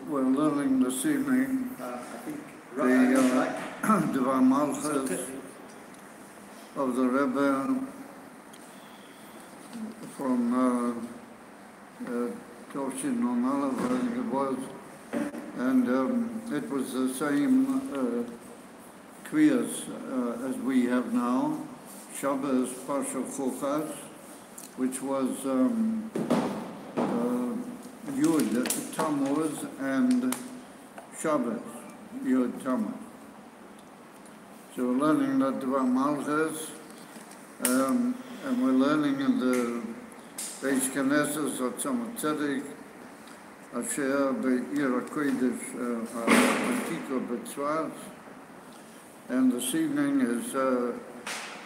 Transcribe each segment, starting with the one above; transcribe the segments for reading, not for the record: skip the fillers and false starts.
We're learning this evening the Dvar Malchus of the Rebbe from Toshin on Aleph, I think it was, and it was the same Kriyas as we have now, Shabbos, Parshas, Chukas, which was Yud Tammuz and Shabbos, Yud Tammuz. So we're learning that Dvar Malchus, and we're learning in the Beis Knesses of Chabad Tsfat, Asher Be'ir HaKodesh Chabad Tsfat, and this evening is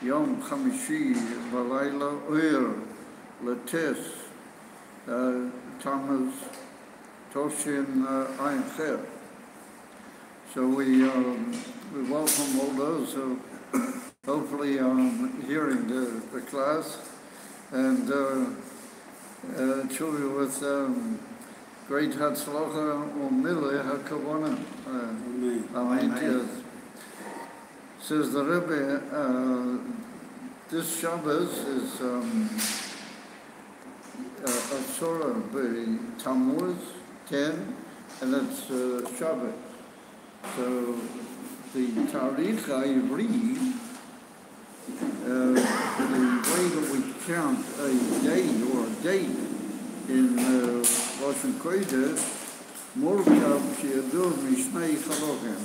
Yom Chamishi Balayla Oyer Lates Tammuz Toshin Ayin Cher. So we welcome all those who hopefully are hearing the class, and truly with great Hatzlacha Umile HaKavona. Amen. Says the Rebbe, this Shabbos is a Surah by Tammuz 10, and it's Shabbos. So the Tarikh Ivri, the way that we count a day or a date in Rosh Chodesh, Murkav Sheyadur Mishnei Chalokim.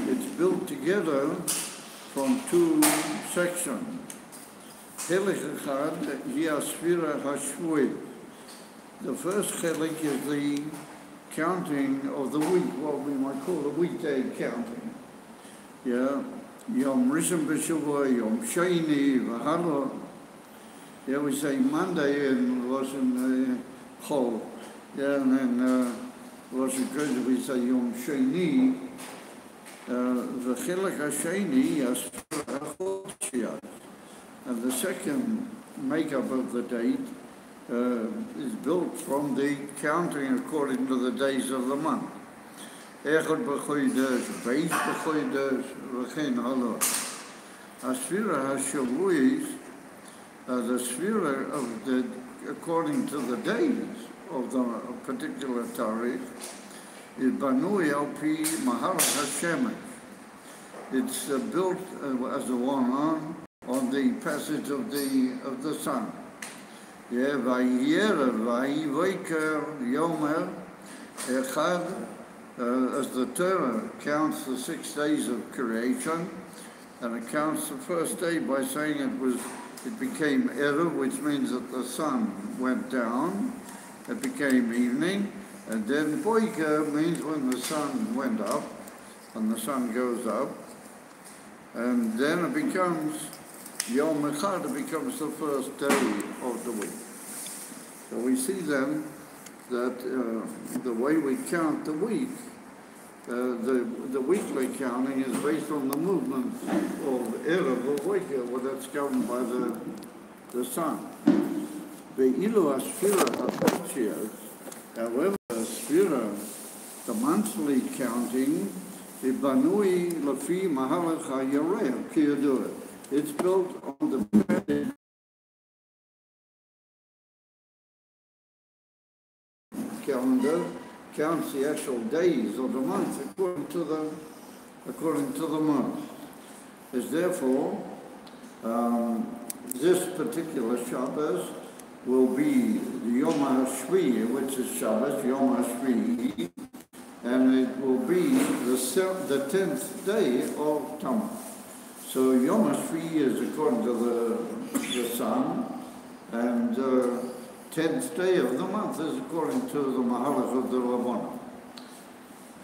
It's built together from two sections. Chelik Echad, Yasvira Hashvuit. The first chelik is the counting of the week, what we might call the weekday counting. Yeah, Yom Rishon B'Shavua, Yom Sheni, V'Halo. Yeah, we say Monday in Rosh Chol. Yeah, and then Rosh Chodesh we say Yom Sheni. The Chilek HaSheni, Yasvira Hashvuit. And the second makeup of the date is built from the counting according to the days of the month. Echad b'chodesh, beis b'chodesh, v'chein halot. Asfira HaShavuos, the sfira of the, according to the days of the particular tarikh, is banui al pi mahalach hashemesh. It's built as a one on the passage of the sun. Yeah, Vayera, Vayivaker, Yomer, Echad, as the Torah counts the 6 days of creation, and it counts the first day by saying it became Erev, which means that the sun went down, it became evening, and then Boiker means when the sun went up, and the sun goes up, and then it becomes Yom Echad, it becomes the first day of the week. So we see then that the way we count the week, the weekly counting is based on the movement of Erev or Boiker, where that's governed by the sun. Be'ilu Asfira HaParshas, however, Asfira, the monthly counting, Ibanui Lafi Mahalach HaYareh, Kiyadurah. It's built on the calendar, counts the actual days of the month according to the month. Is therefore this particular Shabbos will be the Yom HaShvi, which is Shabbos, Yom HaShvi, and it will be the 10th day of Tammuz. So Yom HaShvi is according to the sun, and 10th day of the month is according to the Mahalach of the Rabbanon.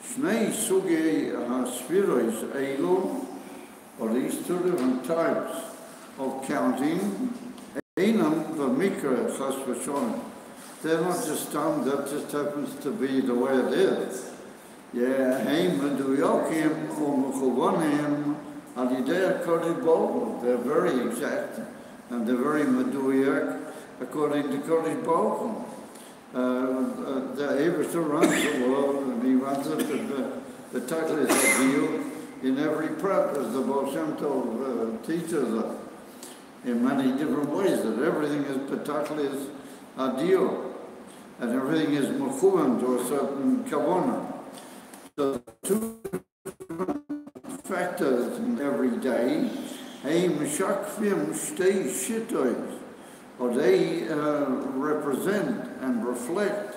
Shnei Sugei HaSfiros Eilu, or these two different types of counting, Einam V'Mikra Chas V'Shonim. They're not just that just happens to be the way it is. Yeah, Heim Meduyokim U'Mechuvanim Alidei HaKodesh Baruch. They're very exact and they're very meduyak according to Kodesh Baruch. The Eberster runs the world and he Betaklis Adil in every prat, as the Baal Shem Tov teaches us, in many different ways, that everything is Betaklis Adil, and everything is Mechuvan to a certain kavanah. So two factors in every day, or they represent and reflect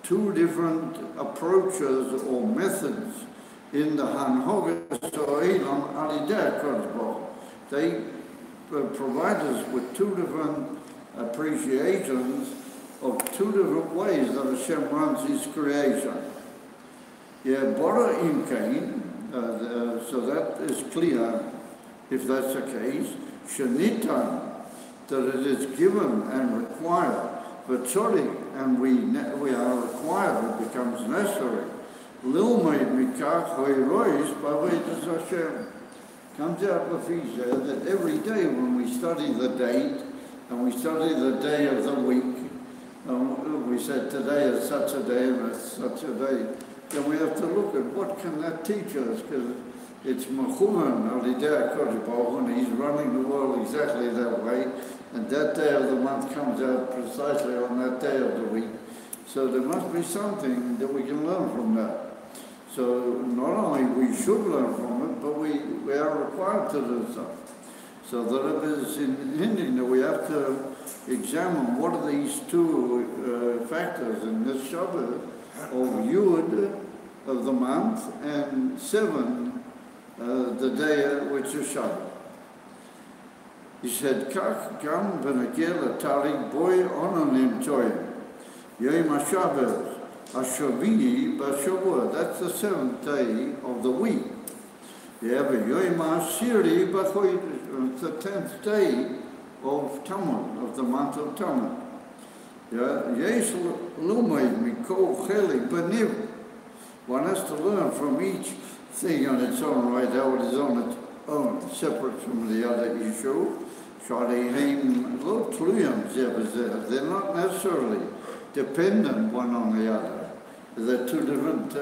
two different approaches or methods in the Hanhogas So'ilam Alideh Kodbo. They provide us with two different appreciations of two different ways that Hashem runs His creation. Yeah, Bora Imkain, so that is clear, if that's the case. Shanitan, that it is given and required. V'tzorik, and we are required, it becomes necessary. Lilmaid mikach hoirois b'avodas Hashem. Comes out of Ephesians that every day when we study the date, and we study the day of the week, we said today is such a day and it's such a day, then we have to look at what can that teach us, because it's Mechuvan Alideh HaKadosh Baruch Hu, and He's running the world exactly that way, and that day of the month comes out precisely on that day of the week. So there must be something that we can learn from that. So not only we should learn from it, but we are required to do so. So that it is in Hindu that we have to examine what are these two factors in this Shabbat of Yud of the month and 7 the day which is Shabbat. He said, Kach gam v'nagel tarik boy ononim toim. Yom HaShabbat, HaShavini b'Shavua. That's the 7th day of the week. You have a Yom HaShiri b'Chodesh. It's the 10th day of Tammuz, of the month of Tammuz. Yesh lumayd mikol chelik b'niv. One has to learn from each thing on its own right, how it is on its own, separate from the other issue. They're not necessarily dependent one on the other. They're two different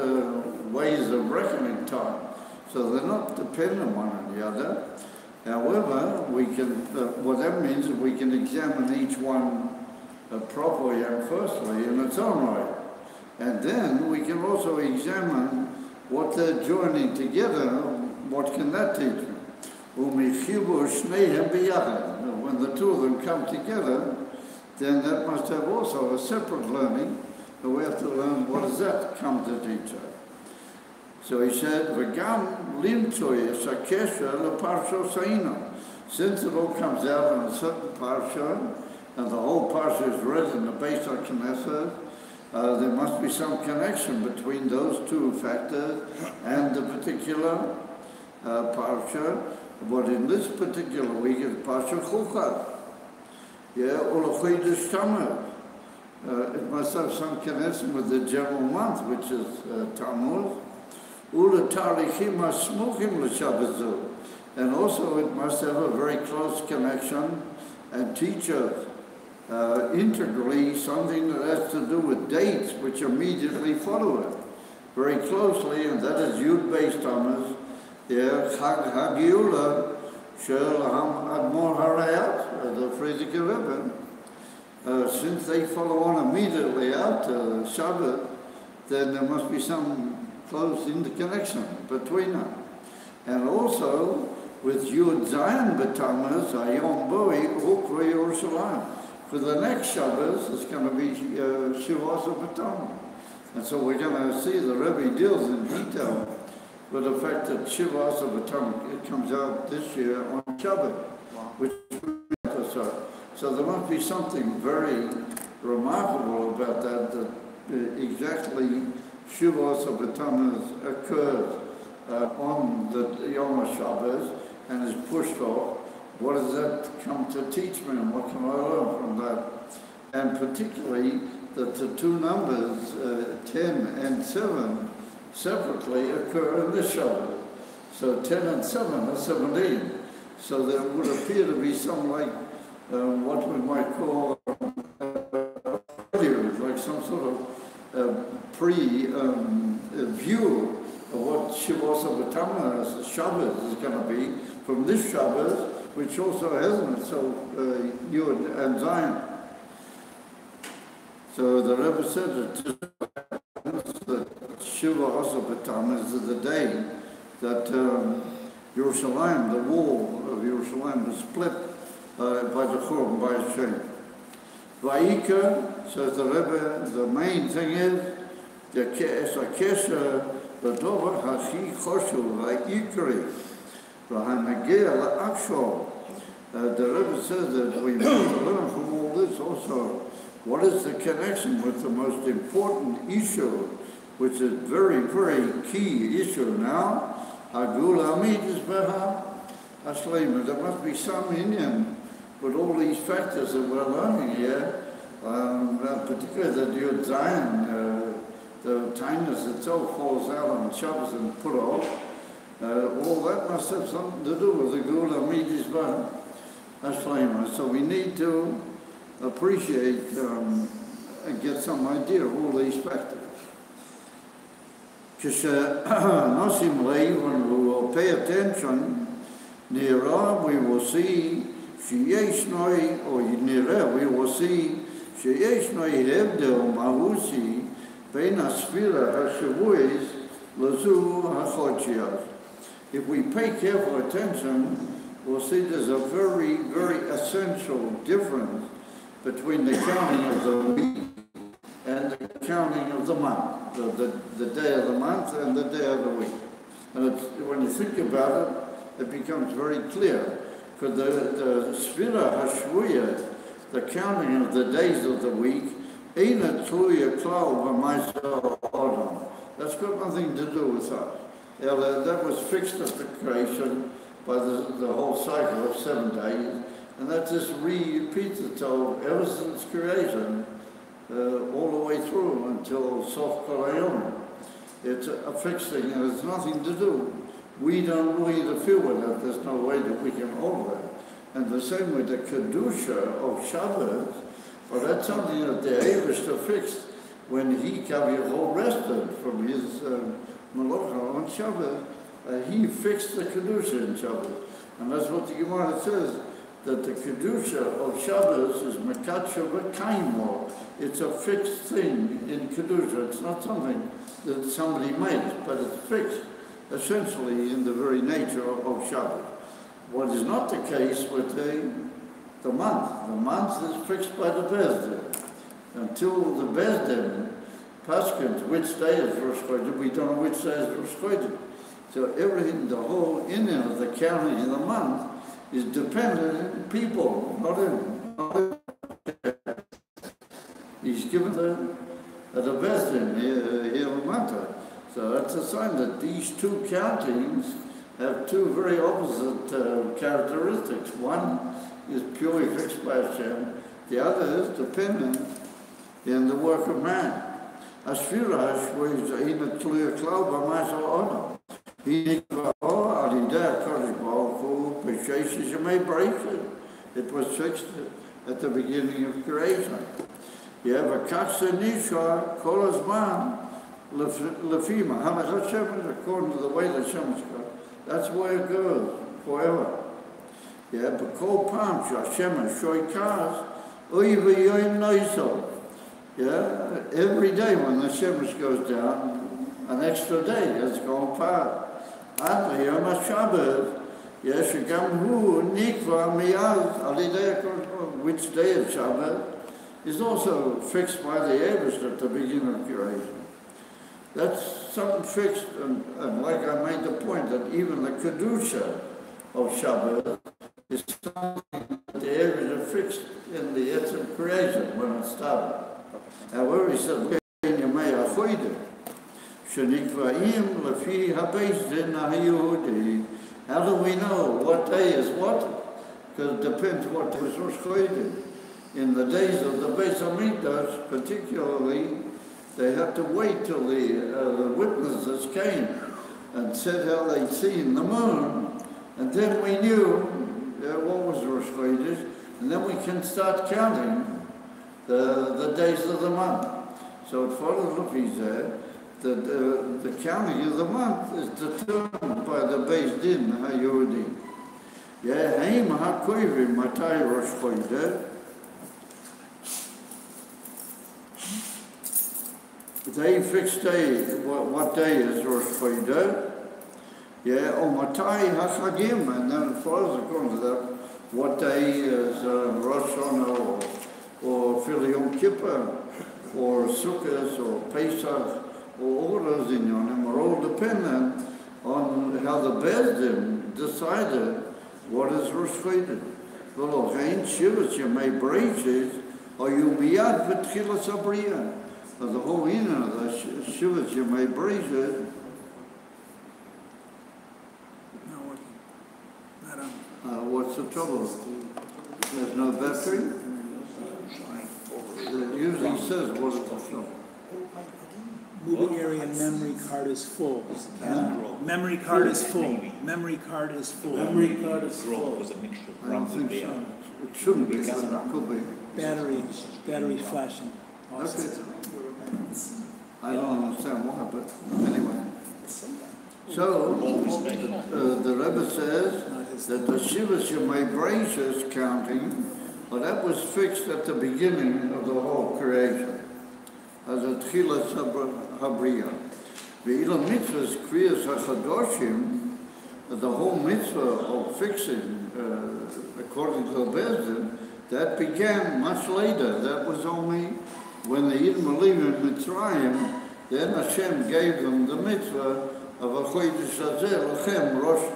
ways of reckoning time. So they're not dependent one on the other. However, we can, what that means is we can examine each one properly and firstly in its own right. And then we can also examine what they're joining together. What can that teach me? When the two of them come together, then that must have also a separate learning, but we have to learn what does that come to teach us. So he said, "V'gam limtoi esakesha leparsha saina." Since it all comes out on a certain parsha, and the whole parsha is read in the Beis HaKnesset, there must be some connection between those two factors and the particular parsha. But in this particular week, it's Parsha Chukas. Yeah, Olochodesh Tammuz. It must have some connection with the general month, which is Tammuz. Ula Tarichim HaSmuchim L'Shabbat. And also it must have a very close connection and teach us integrally something that has to do with dates which immediately follow it very closely, and that is Yud-based Tammuz. Yeah, Chag HaGeula Shel Admor Harayat, the Frierdiker Rebbe. Since they follow on immediately after Shabbat, then there must be some close interconnection between them. And also with Yud Zayin B'Tammuz, Hayom Boi Ukra Yerushalayim. For the next Shabbos, it's going to be Shivas B'Tammuz. And so we're going to see the Rebbe deals in detail with the fact that Shivas B'Tammuz, it comes out this year on Shabbat, which is so there must be something very remarkable about that exactly Shivas B'Tammuz occurs on the Yom HaShabbos and is pushed off. What does that come to teach me, and what can I learn from that? And particularly that the two numbers, 10 and 7, separately occur in this Shabbat. So 10 and 7 are 17. So there would appear to be some like what we might call like some sort of view of what Shavuos B'Tamuz, Shabbos is going to be from this Shabbos, which also has in itself Yud and Zion. So the Rebbe said that Shavuos B'Tamuz is the day that Yerushalayim, the wall of Yerushalayim, was split by the Churban, by Hashem. Vayika, says the Rebbe, the main thing is the Kesha, the Dover Hachi Choshu, Vayikri, V'Hanagia La'akshol. The Rebbe says that we must learn from all this also what is the connection with the most important issue, which is very, very key issue now. Hagul Hamid is Beha Ashleima. There must be some Indian with all these factors that we're learning here, particularly the Yud Zion, the timeless itself falls out on Shabbos and put off. All that must have something to do with the Gula Midis Beha Ashleima. So we need to appreciate and get some idea of all these factors. Nosim Lev, when we will pay attention, Nira, we will see Sheyeshnoi, or Nira, we will see Sheyeshnoi Hebdel Mahusi, Bein Asfira HaShavuos Lazu HaChodshiyos. If we pay careful attention, we'll see there's a very, very essential difference between the counting of the week and the counting of the month, the day of the month and the day of the week. And when you think about it, it becomes very clear. Because the Sfira HaShavuos, the counting of the days of the week, that's got nothing to do with us. That was fixed at the creation by the whole cycle of 7 days, and that just repeats itself ever since creation, all the way through until Sof Kol Hayom. It's a fixed thing, and it's nothing to do. We don't really interfere with it. There's no way that we can alter it. And the same with the Kedusha of Shabbos, but that's something that the Eibishter fixed when he Kaviyachol rested from his Malacha on Shabbos. He fixed the Kedusha in Shabbos. And that's what the Gemara says, that the Kedusha of Shabbos is Mekadsha V'Kaimo. It's a fixed thing in Kedusha. It's not something that somebody made, but it's fixed, essentially in the very nature of Shabbos. What is not the case with the month. The month is fixed by the Bezdin. Until the Bezdin paskins which day is Rosh Chodesh, we don't know which day is Rosh Chodesh. So everything, the whole inner of the counting in the month is dependent on people, not in. He's given the Bezdin here in Mata. So that's a sign that these two countings have two very opposite characteristics. One is purely fixed by Hashem, the other is dependent in the work of man. Asfira HaShavuos Eina Tluya Klal B'Ma'aseh Ono. He Nikva'o Alidei HaKadosh Baruch Hu B'Sheish Yemei Bereshit. It was fixed at the beginning of creation. You have a Katsa Nishra Kol Hazman Lefima Hanachat Shemesh, according to the way the Shemesh goes. That's where it goes forever. Yeah, but Kol Pam Shemesh Shoikas Oy V'Yoyim Noisol. Yeah, every day when the Shemesh goes down, an extra day has gone past. Ad Yom HaShabbat, yes, Shegam Hu Nikva Miyaz Alidei HaKadosh, which day of Shabbat is also fixed by the Eibush at the beginning of creation. That's something fixed, and like I made the point that even the Kedusha of Shabbat is something that the Eibush fixed in the Etzem creation when it started. However, he said, how do we know what day is what? Because it depends what was Rosh Chodesh. In the days of the Beis HaMikdash, particularly, they had to wait till the witnesses came and said how they'd seen the moon, and then we knew what was Rosh Chodesh, and then we can start counting the days of the month. So it follows Lufi's there that the counting of the month is determined by the Beis Din HaYehudi. Yeah, Haim HaKoivim Matai Rosh Chodesh. They fixed day, what day is Rosh Chodesh. Yeah, or Matai HaChagim, and then as far as according to that, what day is Rosh Hashanah or Fil Yom Kippur or Chukas or Pesach, or all those inyanim are all dependent on how the Beis Din decided what is Rosh Chodesh. V'lo chein Shivas Yemei Bereishis or Yumiyad V'tchilas HaBriyah. The whole inyan of the Shivas Yemei Bereishis. What's the trouble? There's no battery? It usually says what is the trouble. Moving area memory card is full. Memory card is full. Memory card is full. Memory card is full. I don't think so. It shouldn't be, but it could be. Battery flashing. Okay. I don't understand why, but anyway. So, the Rebbe says that the Shivas Yemei Bereishis counting, well, that was fixed at the beginning of the whole creation, as a Tchilas HaBriyah. Ve'ila mitzvahs kriyas HaChadoshim, the whole mitzvah of fixing, according to the Beis Din, that began much later. That was only when the Yidden were leaving Mitzrayim, then Hashem gave them the mitzvah of a Chodesh Hazeh, Lachem Rosh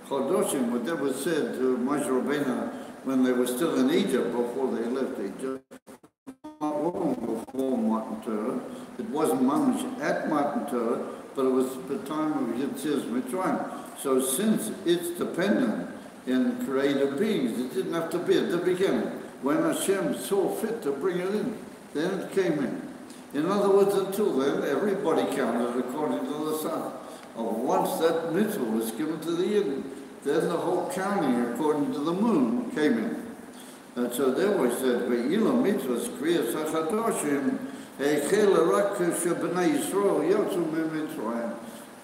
Chodoshim, what that was said to Moshe Rabbeinu when they were still in Egypt before they left Egypt. Not long before Matan Torah. It wasn't Mamash at Matan Torah, but it was the time of Yetzias Mitzrayim. So since it's dependent in creative beings, it didn't have to be at the beginning. When Hashem saw fit to bring it in, then it came in. In other words, until then, everybody counted according to the sun. Once that mitzvah was given to the Yidden, then the whole counting according to the moon came in. And so there was said, Ve'ila mitzvahs kriyas HaChadoshim heichela rak shebnei Yisrael yotzu miMitzrayim.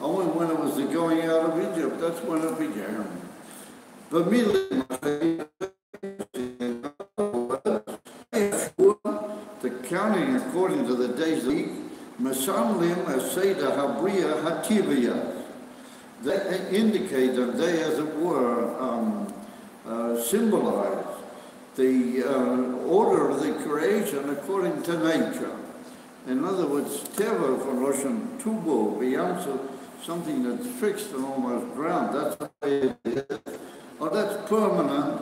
Only when it was the going out of Egypt, that's when it began. The counting according to the days of the week, Mesamlim Aseda Habriya Hativiyah. They indicate that they, as it were, symbolize the order of the creation according to nature. In other words, Teva from Russian Tubo, Beyonce, something that's fixed and almost ground. That's the way it is. Oh, that's permanent,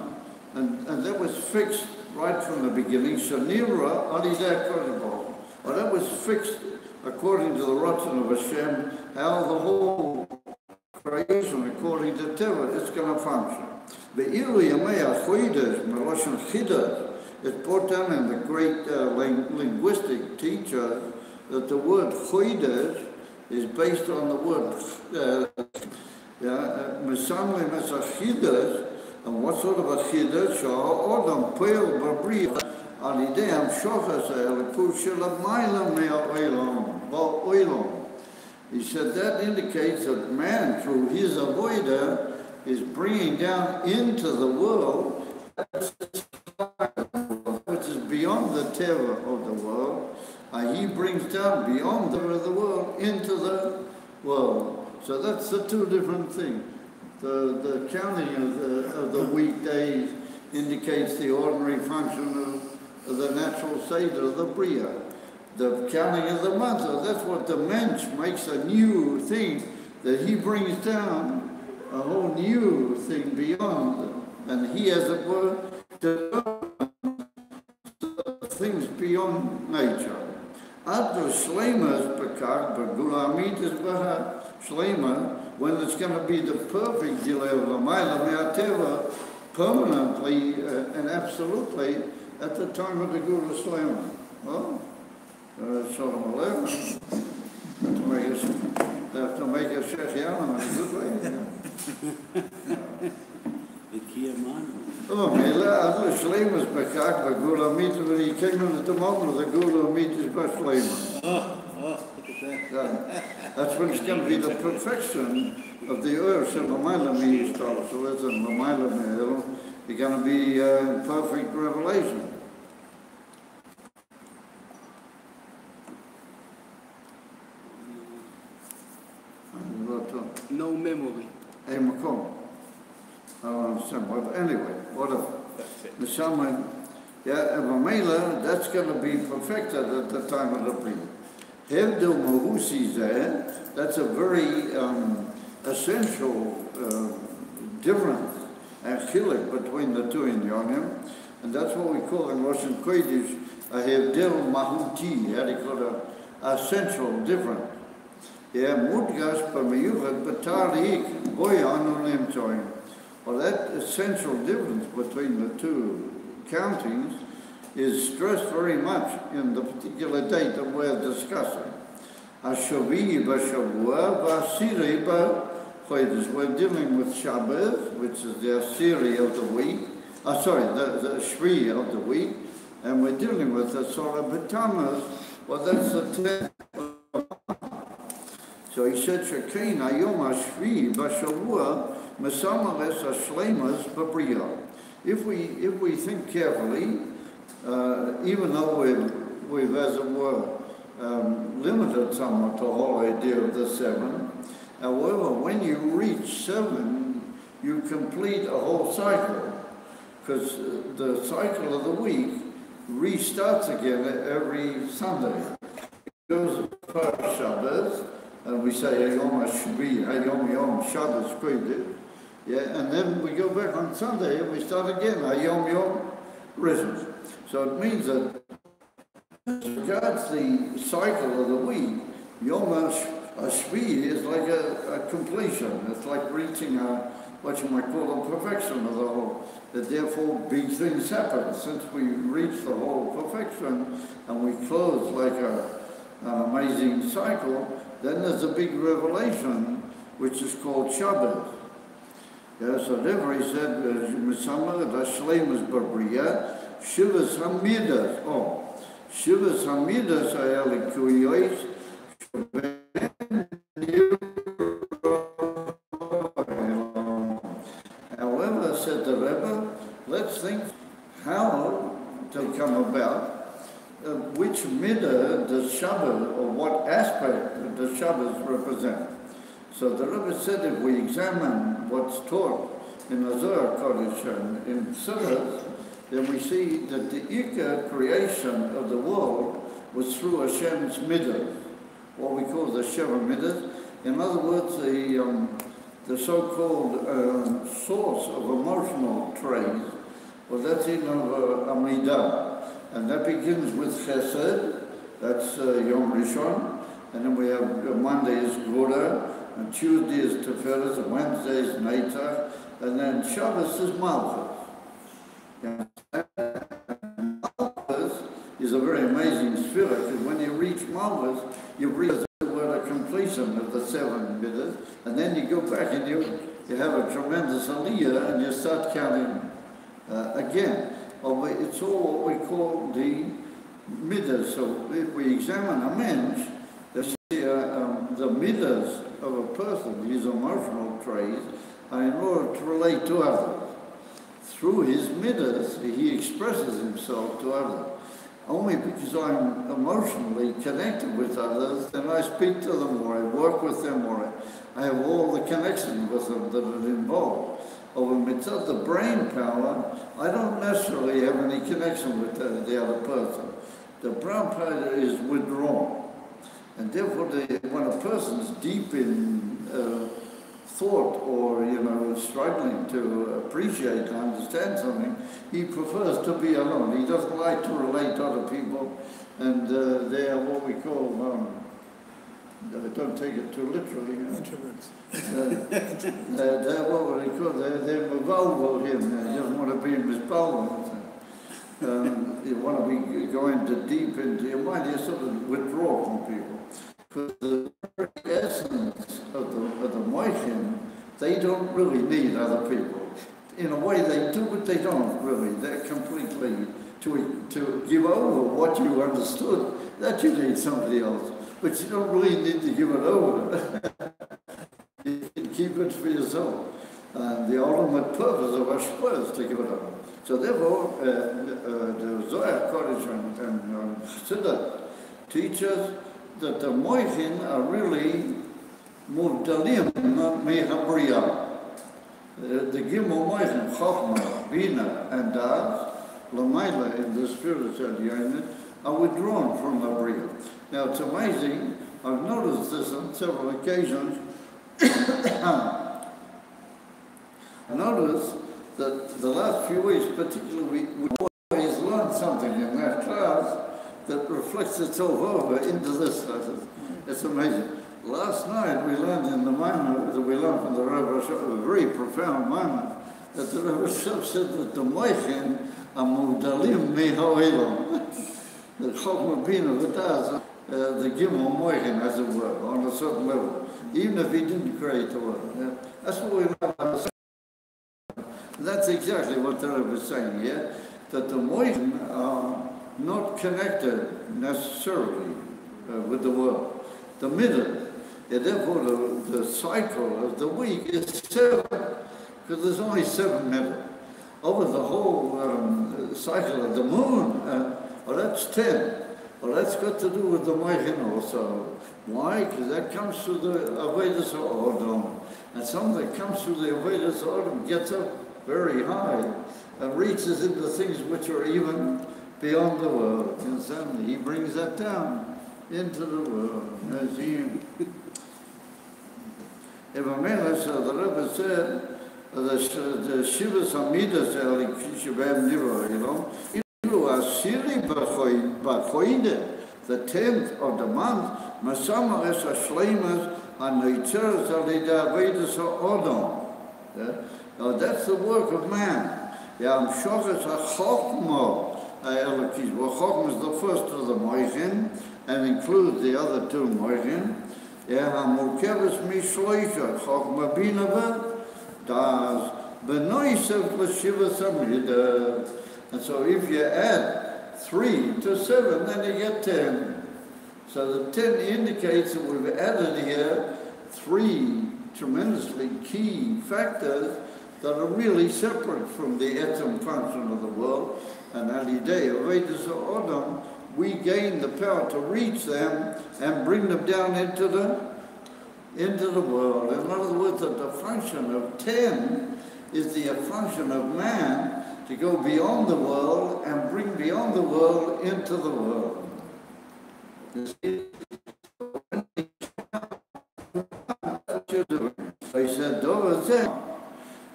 and that was fixed right from the beginning. Shanira Alideh Kodibol. Oh, that was fixed according to the Ratzon of Hashem, how the whole creation, according to Teva, is going to function. The Ilu Yamei HaChodesh, Meloshan Chidah, is brought down in the great linguistic teacher that the word Chodesh is based on the word Mesamlim as a Chidah, and what sort of a Chidah? Sha'odam Peil Babriya Alideh Hamshochas Ha'elikus Shelamayla Me'a'olam Ba'olam. He said that indicates that man, through his avoider, is bringing down into the world, which is beyond the terror of the world. He brings down beyond the terror of the world into the world. So that's the two different things. The counting of the weekdays indicates the ordinary function of the natural Seder of the Bria. The counting of the month, that's what the Mensch makes a new thing, that he brings down a whole new thing beyond, and he, as it were, things beyond nature. After Shlema Bekak, but Gulamit is Shlema, when it's going to be the perfect delay of the Maila Me'ateva, permanently and absolutely at the time of the Gula Shlema. Well, Shalom Aleichem. Have to make a Shechialam in a good way. Oh, Mela, Adler Shleimus Bekak, the Gula Meat, when he came in at the moment of the Gula Meat is Bashlema. Oh, look at that. That's when it's going to be the perfection of the earth. So Lamaila starts, so it's a Lamaila, you're going to be perfect revelation. No memory. Hey, Macomb. I don't understand. But anyway, whatever. That's it. The shaman, yeah, and Mamela, that's going to be perfected at the time of the Brit. Hevdil Mahusi there, that's a very essential difference and chilek between the two in Yonim. And that's what we call in Russian Kodesh a Hevdil Mahuti, how do you call it? Essential difference. Yeah, Mudgas Pamiyuvat Batarik Boyan Olimtoin. Well, that essential difference between the two countings is stressed very much in the particular date that we're discussing. Hashavi Bashavua Vasiri Chodesh. We're dealing with Shabbat, which is the Asiri of the week. The Shvi of the week. And we're dealing with the Sorah Batamas. Well, that's the 10th. So he said, Shekein Ayom Hashvi Bashavua Mesamares Ashlemas Babriya. If we think carefully, even though we've as it were limited somewhat the whole idea of the 7, however, when you reach 7, you complete a whole cycle, because the cycle of the week restarts again every Sunday. It goes first Shabbos, and we say Hayom Hashvi, Hayom Yom Shabbos Kodesh. Yeah, and then we go back on Sunday and we start again, Hayom Yom Rishon. So it means that as regards the cycle of the week, Yom Hashvi is like a completion. It's like reaching what you might call a perfection of the whole. That therefore big things happen. Since we reach the whole perfection and we close like an amazing cycle, then there's a big revelation which is called Shabbat. Yeah, so therefore he said, Misama Vashlemus Babriya, Shivas Hamidas. Oh, Shivas Hamidas Ayalikuyois, however, said the Rebbe, let's think how to come about. Which midah does Shabbat, or what aspect does Shabbat represent? So the Rebbe said if we examine what's taught in the Zohar Kodesh and in Chukas, then we see that the Ikar creation of the world was through Hashem's midah, what we call the Sheva midah. In other words, the so-called source of emotional traits, well, that's in of Amidah. And that begins with Chesed, that's Yom Rishon, and then we have Monday is Gvura, and Tuesday is Tiferes, and Wednesday is Netzach, and then Shabbos is Malchus. Malchus is a very amazing spirit, because when you reach Malchus, you reach the word of completion of the 7 midas, and then you go back and you have a tremendous aliyah, and you start counting again. It's all what we call the midas. So if we examine a mensch, the midas of a person, his emotional traits, are in order to relate to others. Through his midas, he expresses himself to others. Only because I'm emotionally connected with others, then I speak to them more, I work with them more, I have all the connection with them that are involved. Over mitzvah, the brain power, I don't necessarily have any connection with the other person. The brain power is withdrawn. And therefore, when a person's deep in thought or, struggling to appreciate and understand something, he prefers to be alone. He doesn't like to relate to other people. And they are what we call, don't take it too literally. Introverts. They're what we call, they're vulval him. He doesn't want to be in his vulval. You want to be going deep into your mind. You sort of withdraw from people. Because the very essence of the Moichin, they don't really need other people. In a way they do, but they don't really. They're completely, to give over what you understood, that you need somebody else. but you don't really need to give it over. You can keep it for yourself. And the ultimate purpose of Ashpa is to give it over. So therefore, the Zohar Kodesh and Chassidut teach us that the Moichin are really Muvdalim, not Mehabriya. The Gimel Moichin, Chochmah, Bina, and Das, Lamaila in the spiritual unit, are withdrawn from the Bria. Now it's amazing, I've noticed this on several occasions. I noticed that the last few weeks, particularly, we always learn something in that class that reflects itself over into this class. It's amazing. Last night we learned in the Maimon, that we learned from the Rebbe, a very profound Maimon, that the Rebbe said that the Moichin are Muvdalim Mehoelam. The Chochmah Bina V'Daz, the Gimel Moichin, as it were, on a certain level, even if he didn't create the world. Yeah? That's what we learn. That's exactly what the Rebbe is saying here, that the Moichin are not connected necessarily with the world. The middle, therefore the cycle of the week is 7, because there's only 7 middle. Over the whole cycle of the moon, well, that's 10. Well, that's got to do with the Moichin also. Why? Because that comes through the Avedas Odom. And something that comes through the Avedas Odom gets up very high and reaches into things which are even beyond the world. And suddenly he brings that down into the world. As he, the Rebbe said, the Shivas Hamidas Shabbat Nivra, you know, the 10th of the month, Masama es Ashlemas and Neitzeres Alida Vedas Odom. Now that's the work of man. Yam Shochas HaChochmo Elokis. Well, Chochmo is the first of the Moichin and includes the other 2 Moichin. HaMurkeves Mishloisha Chochma Binava Das Benoisev L'Shiva Samhida. And so if you add 3 to 7, then you get 10. So the 10 indicates that we've added here 3 tremendously key factors that are really separate from the etzem function of the world. And Alidei Avedas Odom, we gain the power to reach them and bring them down into the world. In other words, that the function of 10 is the function of man to go beyond the world and bring beyond the world into the world. You see? They said,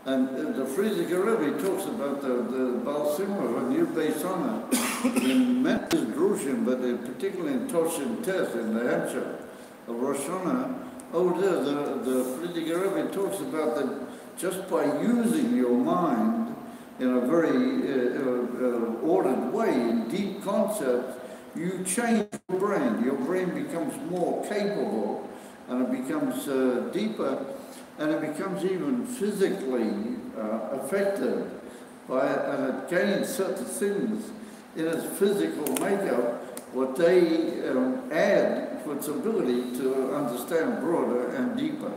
and the Friedrich Rebbe talks about the Baal Simra, a new Beis Honor, in Memphis, Grushim, but particularly in Toshin Tess in New Hampshire, of Rosh Hashanah. Over there, the Friedrich Rebbe talks about that just by using your mind in a very ordered way, in deep concepts, you change your brain. Your brain becomes more capable, and it becomes deeper, and it becomes even physically affected by it, and it gains certain things in its physical makeup, what they add to its ability to understand broader and deeper.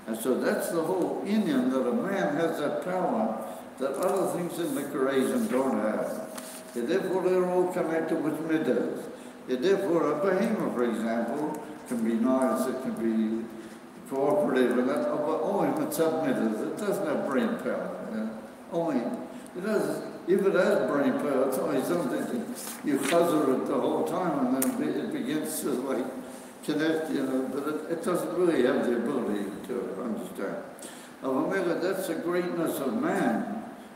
And so that's the whole Indian, that a man has that power that other things in the creation don't have. And therefore they're all connected with midas. And therefore a behemoth, for example, can be nice, it can be cooperative, and that, but only if it's midas. It doesn't have brain power. Only, it does, if it has brain power, it's only something that you chazar it the whole time, and then it begins to like connect, but it doesn't really have the ability to understand. That's the greatness of man.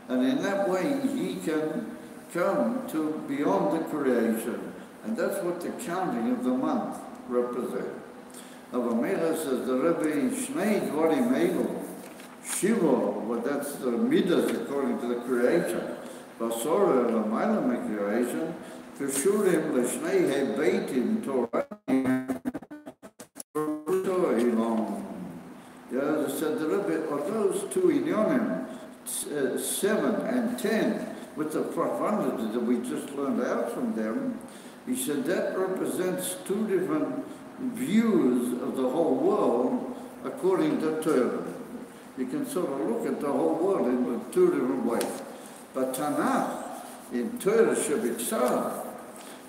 And in that way, he can come to beyond the creation. And that's what the counting of the month represents. Avamela says the Rebbe Shnei Dvarim Elu, Shiva, but that's the Midas according to the creation. Basora Lamaila creation, Keshurim L'Shnei Hebeitim Torah. Yeah, said the Rebbe, or those 2 inyonim, 7 and 10, with the profundity that we just learned out from them, he said that represents 2 different views of the whole world according to Torah. You can sort of look at the whole world in two different ways. But Tanakh, in Torah Shabbat,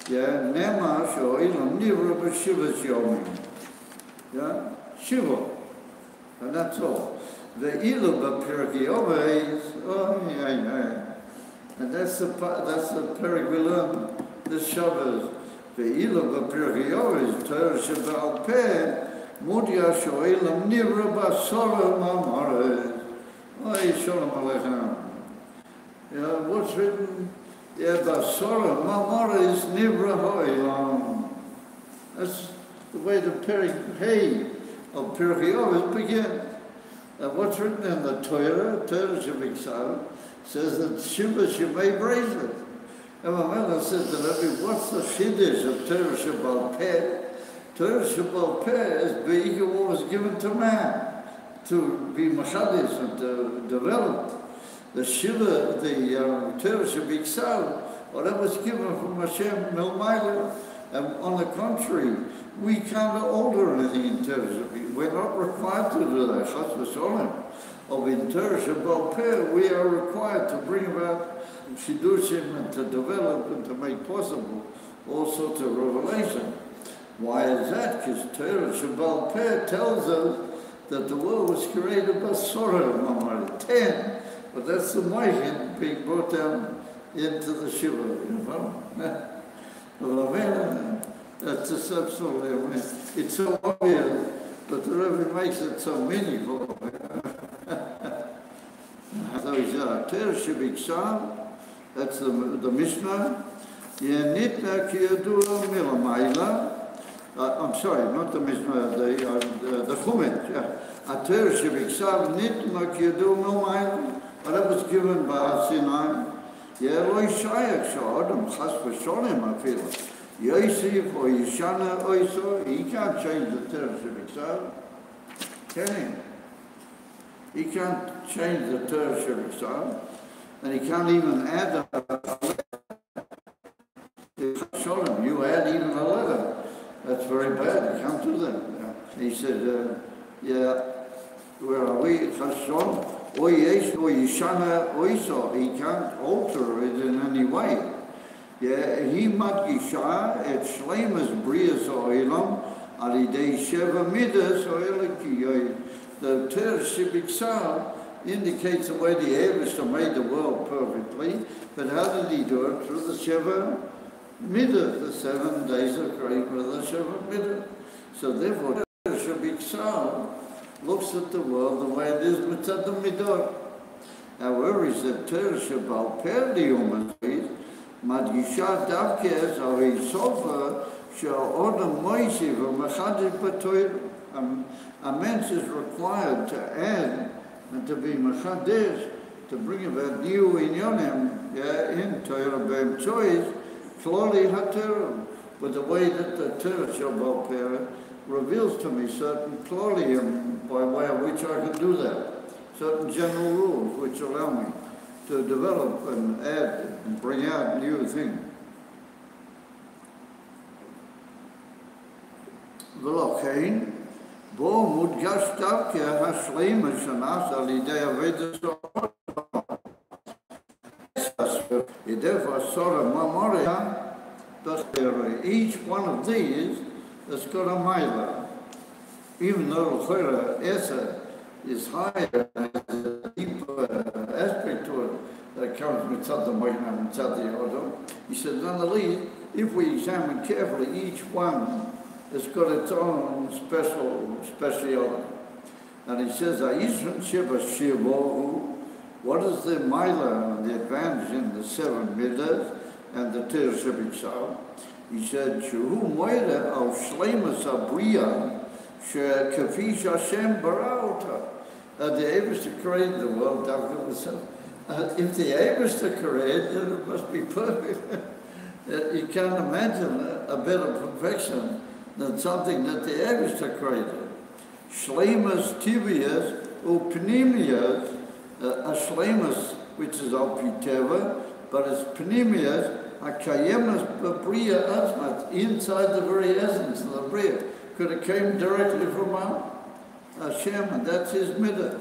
yeah, Nema Sho'ilam Nivra B'Shivas Yomim. Yeah, Shiva. And that's all. The Ilu B'Pirkei Avos, oh, yeah. And that's the Perik we learn, the Shabbos. The Ilu B'Pirkei Avos, Torah Shabbat Peh, Mudia Sho'ilam Nivra B'Sora Mamares. Oh, Shalom Aleichem. Yeah, what's written? Yeah, B'Sora Mamares Nivra Ho'ilam. That's the way the Perik Hey of Pirkei Avos begins. And what's written in the Torah Shabbat, says that Shiva Shemay bracelet. And my mother says to Rabbi, what's the Chiddush of Torah Shabbat Peh? Torah Shabbat Peh is being what was given to man, to be Machadis and to develop. The Shiva, the Torah Shabbat, well, that was given from Hashem Milmaila. And on the contrary, we can't alter anything in Torah Shabbat. We're not required to do that. Chas v'sholem. Of in Torah Shabbat Peh, we are required to bring about Shiddushim and to develop and to make possible all sorts of revelation. Why is that? Because Torah Shabbat Peh tells us that the world was created by Sorah Mamar 10, but that's the Moichin being brought down into the Shiva, you know. That's just absolutely, it's so obvious, but the Rebbe makes it so meaningful. Those Torah Shabbat, that's the Mishnah. Yenitna kiyadura milamayla. I'm sorry, not the Mishnah, the Chumash. Yeah. Torah Shabbat, nitna kiyadura milamayla. That was given by Sinai. Yeah, lo yishayach sha'adam chas v'sholem afilu. Yosef or Yishana Oiso, he can't change the Torah Shabbat. Can he? He can't change the Torah Shabbat. And he can't even add a letter. Sholem, you add even a letter. That's very bad. You can't do that. Yeah. He said, where are we? Chashon. Or Yishana Oiso, he can't alter it in any way. Yeah, he madgisha et shleimas brias oilam alidei sheva midas oiliki. The Torah Shabbat indicates the way the Eibishter made the world perfectly, but how did he do it? Through the Sheva Midah, the 7 days of creation with the Sheva Midah. So therefore, the Torah Shabbat looks at the world the way it is mitzad the Midah. However, he said Torah Shabbat per the human race, madgisha davkes ari sofa she'odam moisiv u'machadiv b'toyr. A man is required to add and to be machadish, to bring about new inyonim, in Torah b'emtzois, kloli haTorah. But the way that the Torah Shabbat per reveals to me certain klolium by way of which I can do that, certain general rules which allow me to develop and add and bring out new things. V'lochein, bo mudgash davke hashleima shanas al yidei avedus ha'olam. Therefore, Sorah Mamoria, each one of these has got a mila. Even though L'chora Esa is higher, has a deeper aspect to it that comes mitzad the Moichin and mitzad the Odom. He said, nonetheless, if we examine carefully, each one has got its own speciality. And he says, Aishon Shiva Shivohu, what is the mila, the advantage in the 7 midas and the Torah Shabbat? He said, Shuhu Moira al Shleimus Abriya, Kafish Hashem Barauta. The Eibishter created the world, if the Eibishter created it, it must be perfect. You can't imagine a better perfection than something that the Eibishter created. Shleimus Tibias Upnimias, a Shleimus, which is al Piteva, but it's Pnimias, Akayemas Bria Asmat, inside the very essence of the Bria. could have came directly from Hashem, and that's his midah.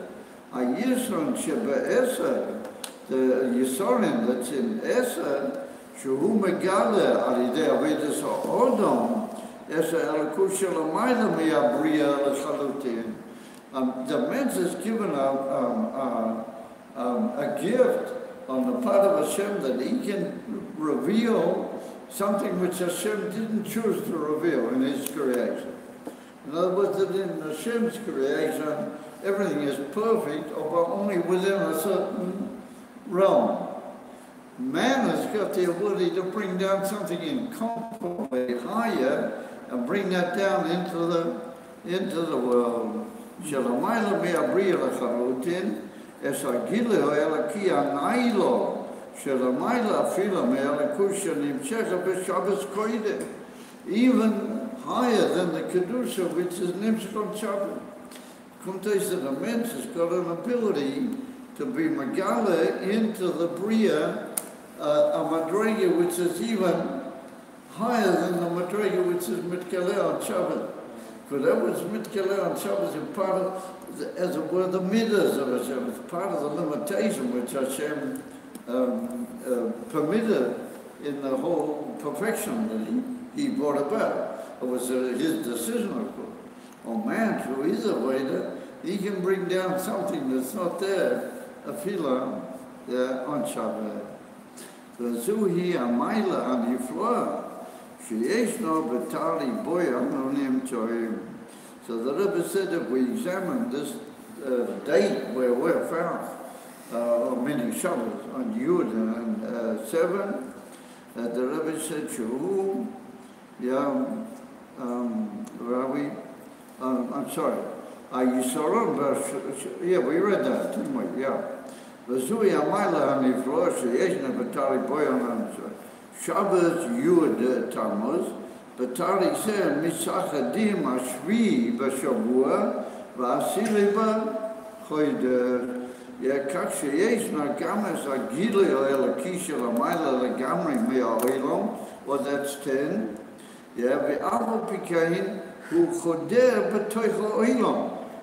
A Yisron sheba the Yisorin that's in Eser, Shuhu Megale, Alidei Avedis Odom, Eser Elokus Shelamayla Mi'abriya L'chalutin. The men's is given a gift on the part of Hashem that he can reveal something which Hashem didn't choose to reveal in his creation. In other words, that in Hashem's creation, everything is perfect, but only within a certain realm. Man has got the ability to bring down something incomparably higher and bring that down into the world. Shelamayla mi'abriya l'chalutin, es hagilui elaki anaylo, shelamayla afila me'elakus shenimshecha b'Shabbos kodesh, even higher than the kedusha which is nimshech on Shabbat. Kumteis that a mensch has got an ability to be megala into the bria, a madrega which is even higher than the madrega which is mitkaleh on Shabbat. Because that was mitkaleh on Shabbat is part of, as it were, the midas of Hashem. It's part of the limitation which Hashem permitted in the whole perfection that he brought about. It was his decision, of course. Oh man, through his avodah, he can bring down something that's not there, a fila on Shabbat. Zuhi amayla anifloa, sheyeshno betali boy anonim choim. So the Rebbe said if we examine this date where we're found, meaning Shabbos, on Yud and 7, the Rebbe said, Shuhu, where are we? I'm sorry. Yisoron, yeah, we read that, didn't we? Yeah. V'zui amayla hanifloa sheyeshna betali boy anonim choim. Shabbos Yud Tammuz, בתאריך זה מצחדים השביעי בשבוע והעשירי בחודש. כך שישנה גם את הגילוי האלוקי של המעלה לגמרי מהעולם, well that's 10, ואף על פי כן הוא חודר בתוך העולם.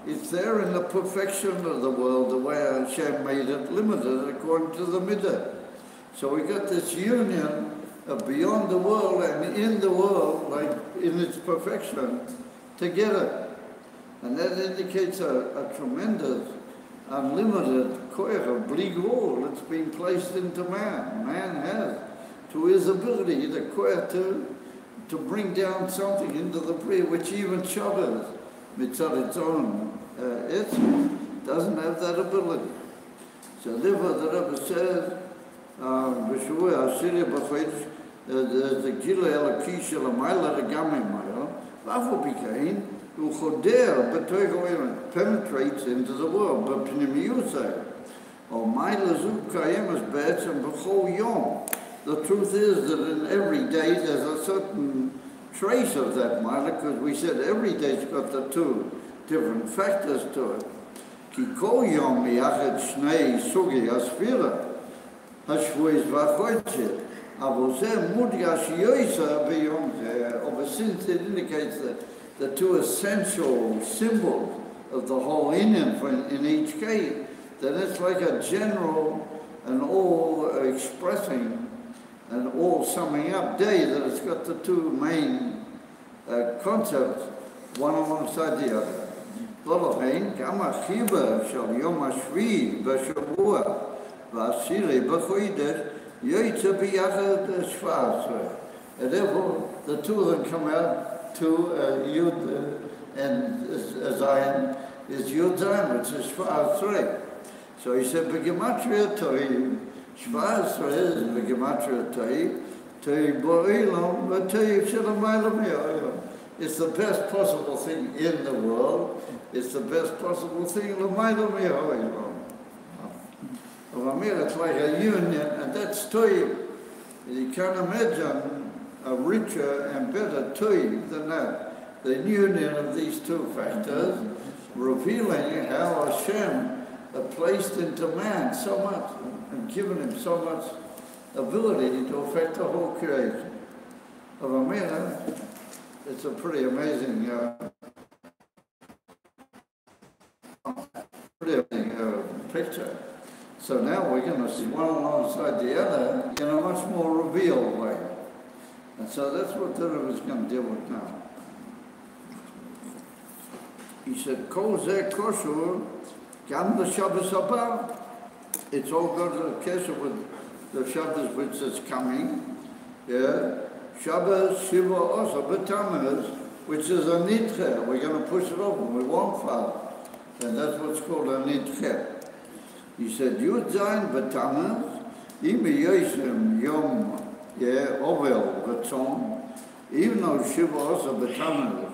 It's there in the perfection of the world, the way Hashem made it limited according to the midah. So we got this union beyond the world and in the world, like in its perfection, together. And that indicates a tremendous, unlimited koyach of bligol that's being placed into man. Man has, to his ability, the koyach to bring down something into the prayer, which even Shabbos, mitzad its own, it doesn't have that ability. So therefore the Rebbe says, בשבוע העשירי בחודש, the גילוי האלוקי של המעלה לגמרי מעלה, ואף על פי כן, הוא חודר בתוך העולם, penetrates into the world, בפנימיות זה. או מעלה זו קיימת בעצם בכל יום. The truth is that in every day there's a certain trace of that מעלה, because we said every day's got the two different factors to it. כי כל יום מייחד שני סוגי הספירה. השבועית והחודשית, אבל זה מודגש יויסה ביום זה, but since it indicates the two essential symbols of the whole Indian in each case, then it's like a general and all expressing and all summing up day that it's got the two main concepts, one alongside the other. ולכן, גם החיבה של יום השביעי בשבוע והעשירי בחודש יוצא ביחד 17. And therefore, the two of them come out to Yud and Zion is Yud Zion, which is 17. So he said, Begematria Tohi, 17 is Begematria Tohi, Tohi Bo'ilom, but Tohi Shalamaylam Yoilom. It's the best possible thing in the world. It's the best possible thing, Lamaylam Yoilom. It's like a union, and that's Tohi. You can't imagine a richer and better Tohi than that. The union of these two factors, revealing how Hashem placed into man so much and given him so much ability to affect the whole creation. it's a pretty amazing picture. So now we're going to see one alongside the other in a much more revealed way. And so that's what the Rebbe is going to deal with now. He said, Kol zeh koshur, gam the Shabbos haba. It's all got a kesher with the Shabbos which is coming. Yeah. Shabbos Shiva also B'Tammuz, which is a nidche. We're going to push it over. We won't fast. And that's what's called a nidche. He said, Yud Zayin B'Tammuz, Im Yosem Yom Ovel B'Tzom, even though Shiva also B'Tammuz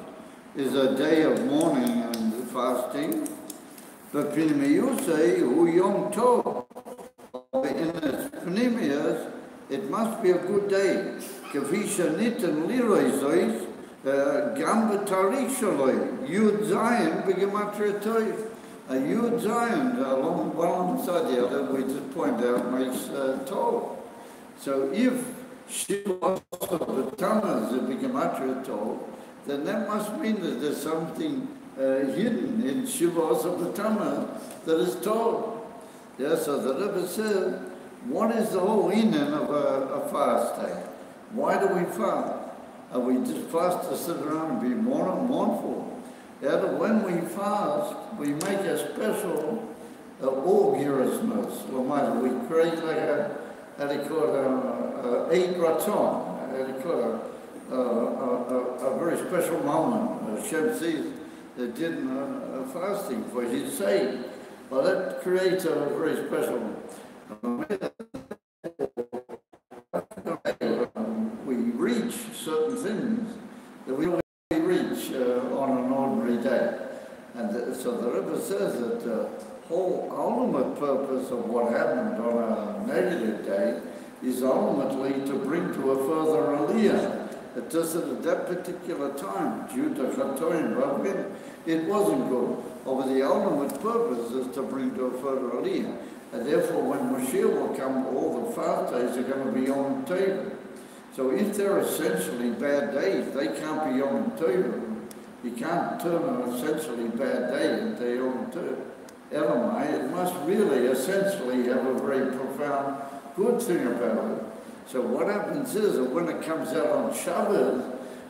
is a day of mourning and fasting, but Pnimiyusei Hu Yom Tov, in its Pnimiyas, it must be a good day. K'fi sheniten liroi zois, gam b'tarikh shaloi, Yud Zayin b'gematria toiv. A Yud Zayin, one alongside the other, we just point out, makes Tov. So if Shiva also B'Tammuz is b'gematria Tov, then that must mean that there's something hidden in Shiva also B'Tammuz that is Tov. Yeah, so the Rebbe said, what is the whole inyan of a fast day? Why do we fast? Are we just fast to sit around and be mournful? Yeah, but when we fast, we make a special augurousness. We create like a eight raton, a very special moment. Hashem sees that did fasting for his sake. Well, that creates a very special we reach certain things that we don't reach on an ordinary day. And so the Rebbe says that the whole ultimate purpose of what happened on a negative day is ultimately to bring to a further aliyah. It just at that particular time, due to Chatoim, it wasn't good. But the ultimate purpose is to bring to a further aliyah. And therefore, when Mashiach will come, all the fast days are going to be Yom Tov. So if they're essentially bad days, they can't be Yom Tov. You can't turn an essentially bad day into Yom Tov. Elamai, it must really essentially have a very profound good thing about it. So what happens is that when it comes out on Shabbos,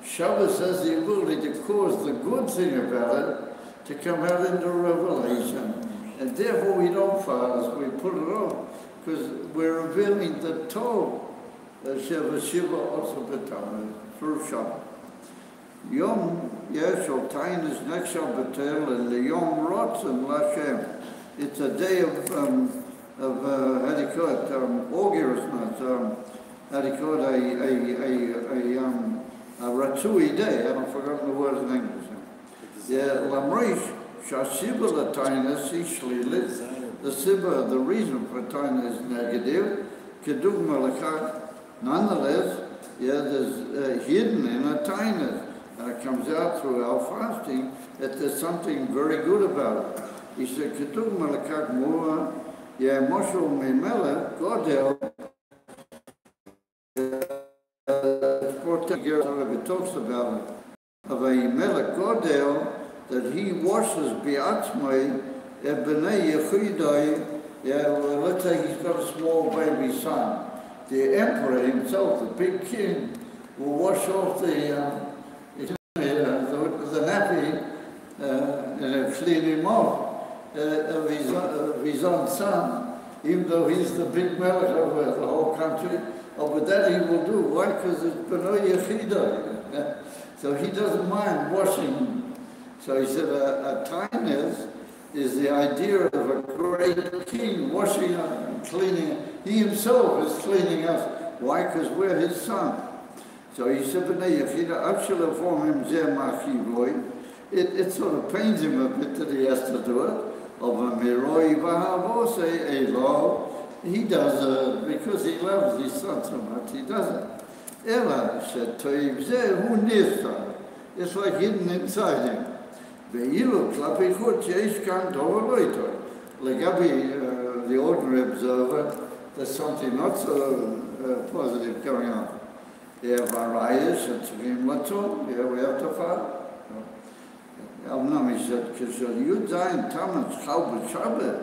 Shabbos has the ability to cause the good thing about it to come out into revelation. And therefore we don't fast, we put it off, because we're revealing the Tov, the Shiva also B'Tammuz, through Shabbat. Yom Yeshol Tain is next Shabbatel, and the Yom Rotzen Lashem. It's a day of how do you call it, augurousness, how do you call it, a Ratsui day, I've forgotten the word in English. Yeah, Lamrish, Shashiba the Tainus, the Sibba, the reason for Tainus is negative, Kedug Malakah, nonetheless, yeah, there's hidden in a Tainus, and it comes out through our fasting that there's something very good about it. He said, Kedug Malakah Mua, yeah, Moshe Memele, Godel, it talks about it, of a Melech Godel, that he washes bi'atzmai b'nei yechidai. Yeah, well, let's say he's got a small baby son. The emperor himself, the big king, will wash off the nappy and clean him off of his own son, even though he's the big melech over the whole country. But that he will do. Why? Because it's b'nei yechidai. So he doesn't mind washing. So he said a tainus is the idea of a great king washing up and cleaning. He himself is cleaning us. Why? Because we're his son. So he said, it sort of pains him a bit that he has to do it. He does it because he loves his son so much. He does it. Ella said, it's like hidden inside him. The ordinary observer, there's something not so positive going on. They have arayas and tzvim latzon. Yeah, we have to follow. He said, because you die in Tammuz, Chabad Tsfat.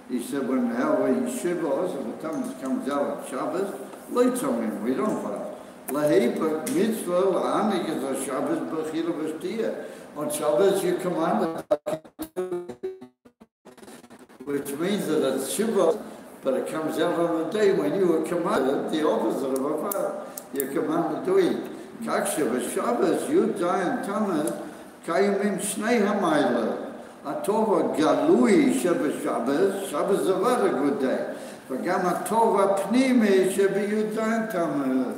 He said, when our yeshivas of the Tammuz comes out of Shabbos, leitzomim, we don't follow. Lahepa mitzvah la'anig is a Shabbos b'chila v'shtiyah. On Shabbos you command, which means that it's Shabbos, but it comes out on the day when you were commanded, the opposite of a fire. You're commanded to eat. Kaksha v'Shabbos, you die in Tammuz, Kayimim Shnei Hamayla. Atova Galui Sheba Shabbos. Shabbos is a very good day. But Gam Atova Pnimi Sheba Yudain Tammuz.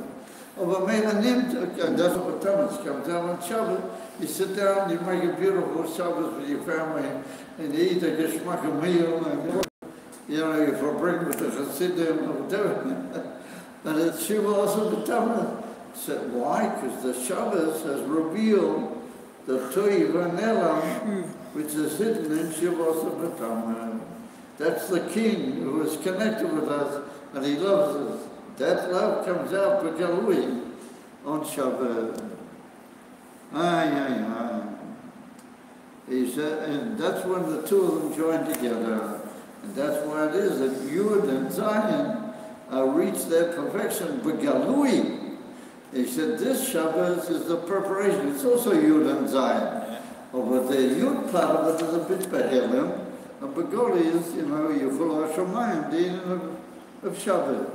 Over Mela Nimt, and that's what Tammuz comes out on Shabbos. You sit down, you make a beautiful Shabbos with your family, and you eat a geschmack meal, and you know, you bring with the Chassidim or whatever. And it's Shiva also the Tammuz. Said, why? Because the Shabbos has revealed the Toiv and Elam, which is hidden in Shavuos B'Tamah. That's the King who is connected with us, and he loves us. That love comes out B'Galui on Shabbat. He said, and that's when the two of them join together. And that's why it is that Yud and Zion reach their perfection B'Galui. He said, this Shabbos is the preparation. It's also Yud and Zion. But the Yud part of it is a bit Behelim. And Begoli is, you know, Yuful HaShamayim, the end of Shabbos.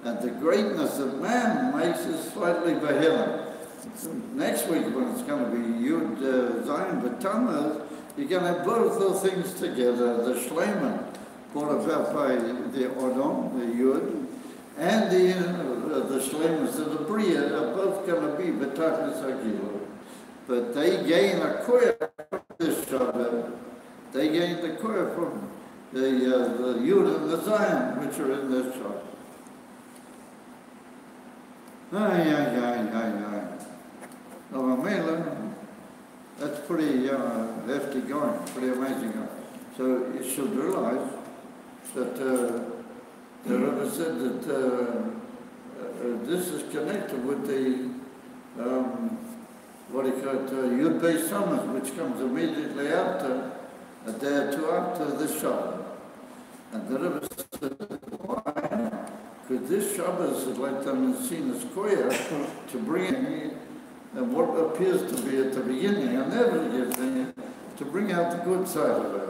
And the greatness of man makes it slightly Behelim. So next week, when it's going to be Yud, Zion, B'Tamaz, you're going to have both those things together. The Shleiman, brought about by the Odom, the Yud, and the Shlemas of the Bria are both going to be B'Tachlis HaGilui. But they gain a koyah from this Shabbat. They gain the koyah from the Yud and the Zion, which are in this Shabbat. That's pretty hefty going, pretty amazing going. So you should realize that the Rebbe said that this is connected with the, what he called Yud Beis Summers, which comes immediately after, a day or two after this Shabbat. And the Rebbe said, why? Because this Shabbat is like them seen as koyah to bring in what appears to be at the beginning, and never beginning, to bring out the good side of it.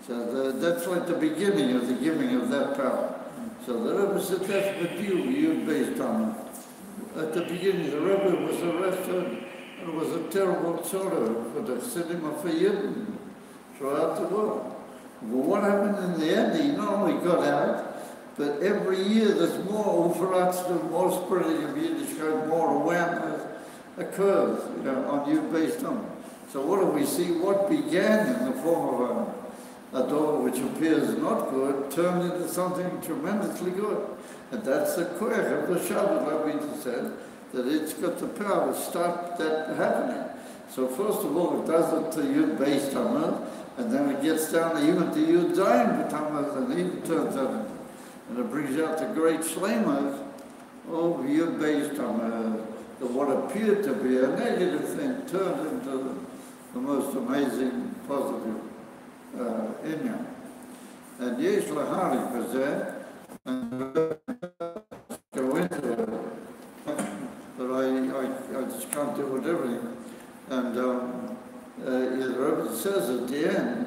So that's like the beginning of the giving of that power. So the Rebbe said that's what you based on. At the beginning, the Rebbe was arrested, and it was a terrible tzorah for the Chassidim of Yidden throughout the world. But what happened in the end, he not only got out, but every year there's more ufaratz, more spreading of Yiddishkeit, more awareness occurs, you know, on you based on. So what do we see? What began in the form of a door which appears not good, turned into something tremendously good. And that's the koyach of the Shabbat, like we just said, that it's got the power to stop that happening. So first of all, it does it to Yud Beis Tamaz, and then it gets down even to Yud Zayin B'Tamaz, and even turns out, and it brings out the great shlemas of Yud Beis Tamaz, that what appeared to be a negative thing turned into the most amazing positive inyan. And yesh lahari b'zeh, and go into it, but I just can't do with everything. And the Rebbe says at the end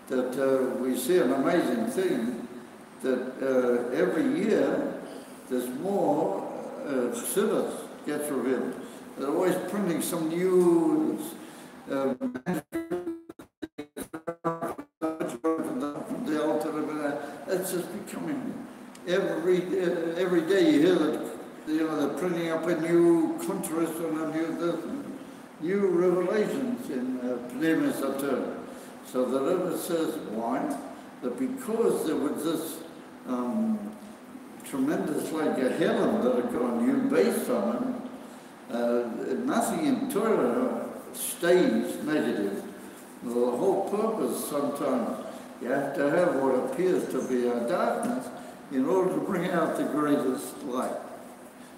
that we see an amazing thing, that every year there's more chassidus gets revealed. They're always printing some new it's just becoming every day you hear that, you know, they're printing up a new contrast and a new revelations in Pneumis Ater. So the Rebbe says, why? That because there was this tremendous like a Helen that had gone you based on it, nothing in Torah stays negative. The whole purpose sometimes you have to have what appears to be a darkness in order to bring out the greatest light.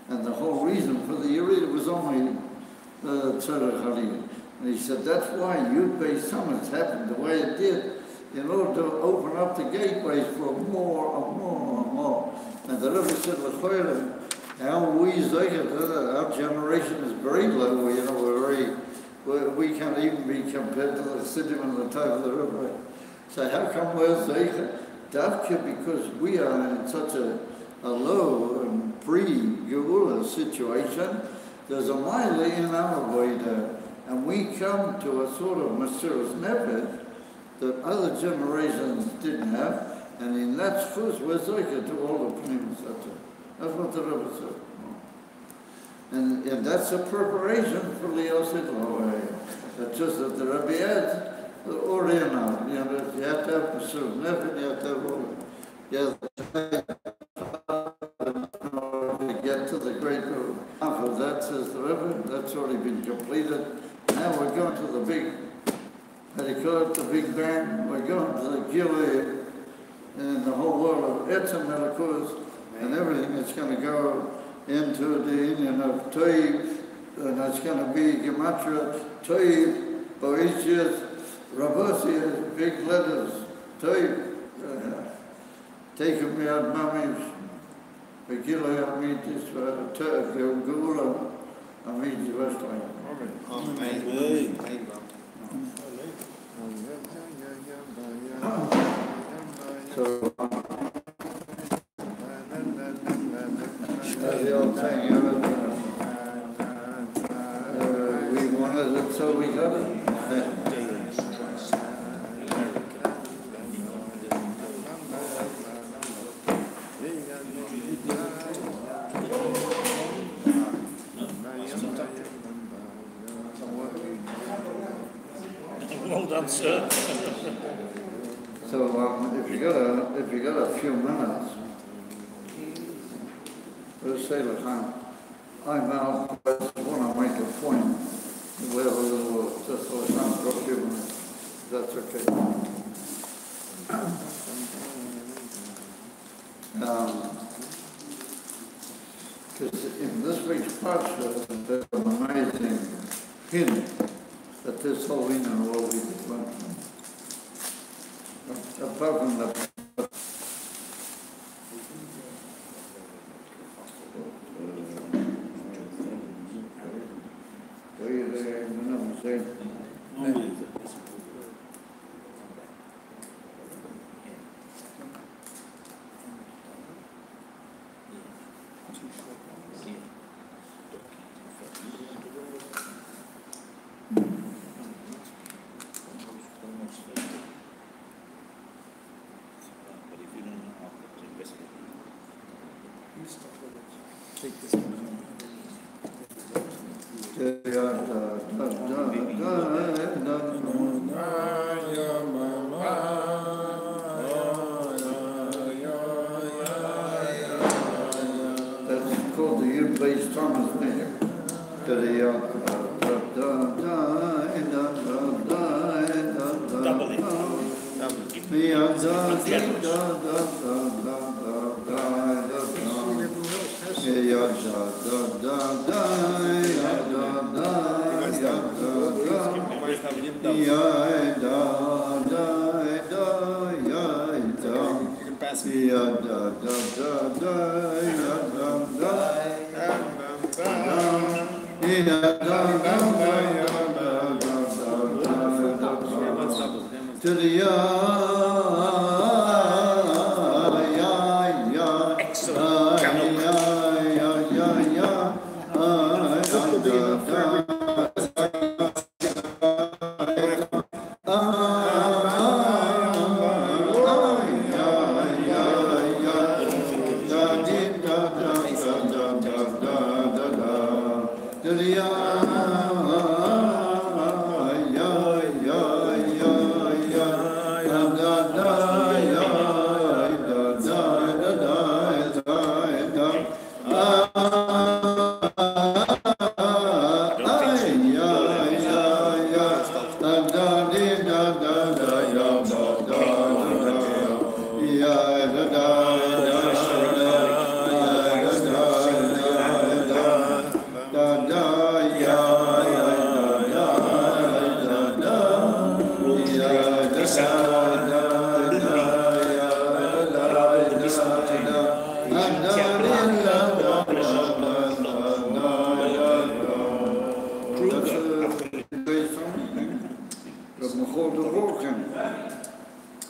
And the whole reason for the Yerid was only Tzarech Aliyah. And he said, that's why Yud Beis Summits happened the way it did, in order to open up the gateways for more and more and more. And the Rebbe said, our generation is very low, we can't even be compared to the Siddim and the time of the Rebbe. So how come we're Zeicher? Dafka, because we are in such a low and pre-Geula situation, there's a mile in our way there, and we come to a sort of Mesiras Nefesh that other generations didn't have, and in that first we're Zeicher to all the Pnimis. That's what the Rebbe said. And that's a preparation for Liosid Lavaya. That's just that the Rebbe adds, or you have to have Mesiras Nefesh, you have to have all to get to the great road. After that, says the Rebbe, that's already been completed. Now we're going to the big, how do you call it, the big bang. We're going to the Gilead and the whole world of Etzem Melekuz and everything that's going to go into the union of Toiv, and that's going to be Gematria, Toiv, Boetius, Rabbosius, big letters, Toiv, take me out, Mamish, Begila Amitis, Gula, Amitis, Westline. Amen. So, the old thing, we wanted it, so we got it. Well done, sir. So if you got a few minutes, let's say I'm out. I just want to make a point. We have a little, just a little for a few minutes. That's okay. Because in this week's Parshas, there's an amazing hint that this whole union will be different. Apart from the Take this one. That's called the Yud-based Thomas name.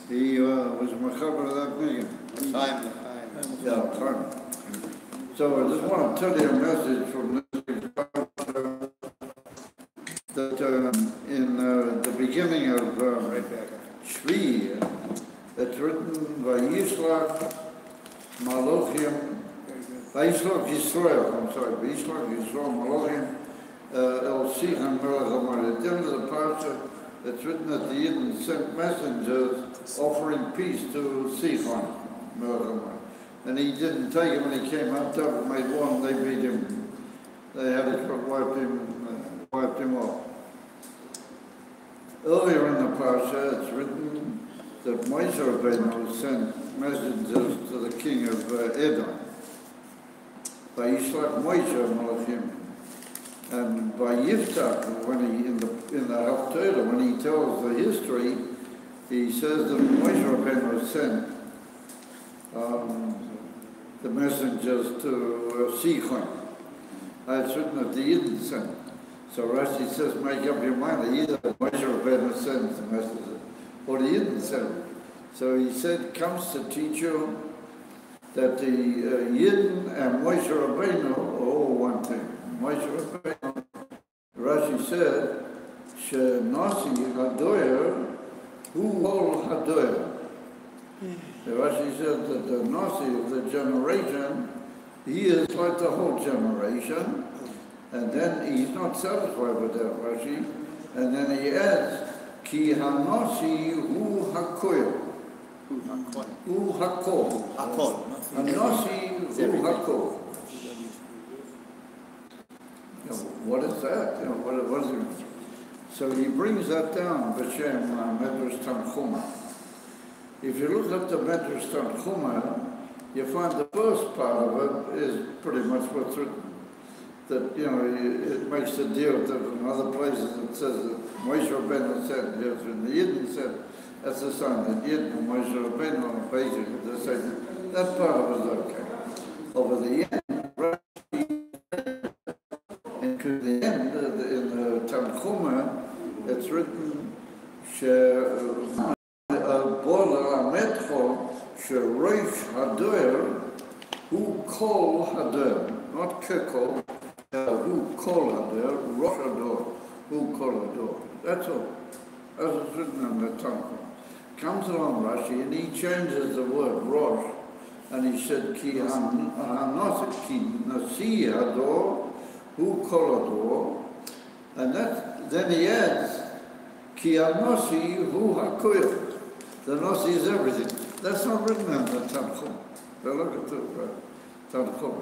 He was Mechaber of that meeting. Time. Yeah, time. So I just want to tell you a message from this parsha that in the beginning of Shvi, it's written by Yishlach Malachim, Yishlach Yisrael, I'm sorry, Yishlach Yisrael Malachim El Sichan Melech Amar. At the end of the parsha, it's written that the Yidden sent messengers offering peace to Sichon Melech Amar. And he didn't take him when he came out there and made one, they beat him. They had to wiped him off. Earlier in the parsha, it's written that Moshe Rabbeinu sent messengers to the king of Edom. By Yishlach Moshe Malachim. And by Yiftach, when he in the Haftarah, when he tells the history, he says that Moshe Rabbeinu sent the messengers to Sichon. It's written that the Yidden sent. So Rashi says, make up your mind, either Moshe Rabbeinu sends the messengers, or the Yidden sent. So he said, comes to teach you that the Yidden and Moshe Rabbeinu are all one thing. Moshe Rabbeinu, Rashi said, Shenasi Hadoyer, who all Hadoyer. Rashi said that the Nasi of the generation, he is like the whole generation, and then he's not satisfied with that, Rashi, and then he adds, Ki HaNasi Hu HaKoil. Hu HaKol. HaNasi Hu HaKol. What is that? What is it? So he brings that down, B'Shem Medrash Tanchuma. If you look at the Medrash Tanchuma, you find the first part of it is pretty much what's written. That, it makes a deal that in other places it says that Moshe Rabbeinu said, yes, and the Yidden said, that's the sign that Yidden and Moshe Rabbeinu are basically the same. That part of it is okay. Over the end, into the end, in the Tanchuma, it's written, Sherosh Hadoyer, who call Hadoyer, not Kekol, who call Hadoyer, Rosh Hadoyer, who call Hadoyer. That's all. As it's written in the Tanchum. Comes along Rashi and he changes the word Rosh, and he said, Ki Hanasi, Ki Nasi Hador, who call Hador, and then he adds, Ki Hanasi, who Hakoyer. The Nasi is everything. That's not written in the Tanchum. Look at the Tanchum.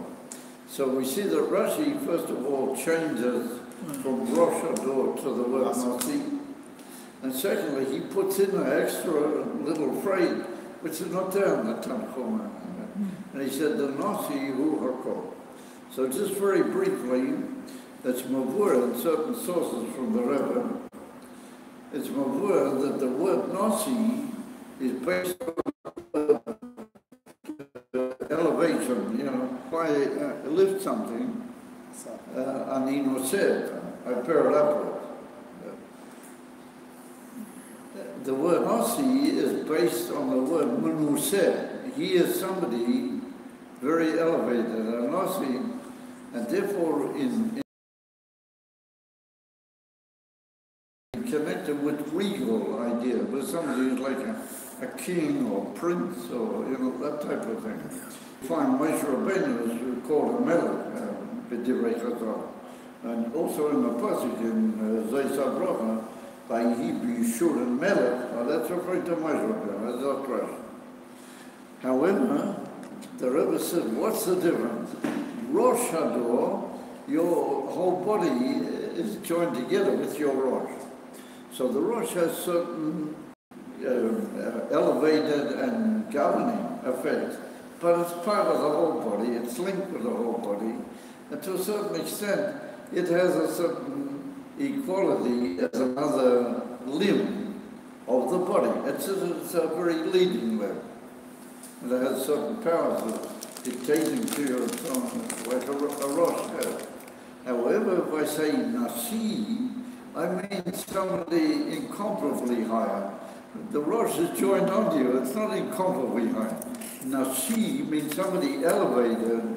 So we see that Rashi, first of all, changes from Rosh Hador to the word Nasi. And secondly, he puts in an extra little phrase, which is not there in the Tanchum. And he said, the Nasi hu hakol. So just very briefly, it's mavur in certain sources from the Rebbe. It's mavur that the word Nasi is based on elevation, if I lift something, Anino said, I bear it upward. The word Nasi is based on the word Menuseh. He is somebody very elevated, a Nasi, and therefore in connected with regal idea, with somebody who's like a king or prince or that type of thing. You find Moshe Rabbeinu is called a melech, b'divrei Chazal, and also in the passage in Zayis HaBracha, by Yishur and Melech, that's referring to Moshe Rabbeinu, that's not right. However, the Rebbe said, what's the difference? Rosh Hador, your whole body is joined together with your Rosh. So the Rosh has certain elevated and governing effects, but it's part of the whole body, it's linked with the whole body, and to a certain extent, it has a certain equality as another limb of the body. It's a very leading limb, and it has certain powers of dictating to your own, like a Rosh has. However, if I say Nasi, I mean somebody incomparably higher, The Rosh is joined onto you. It's not in comfort behind. Nasi means somebody elevated,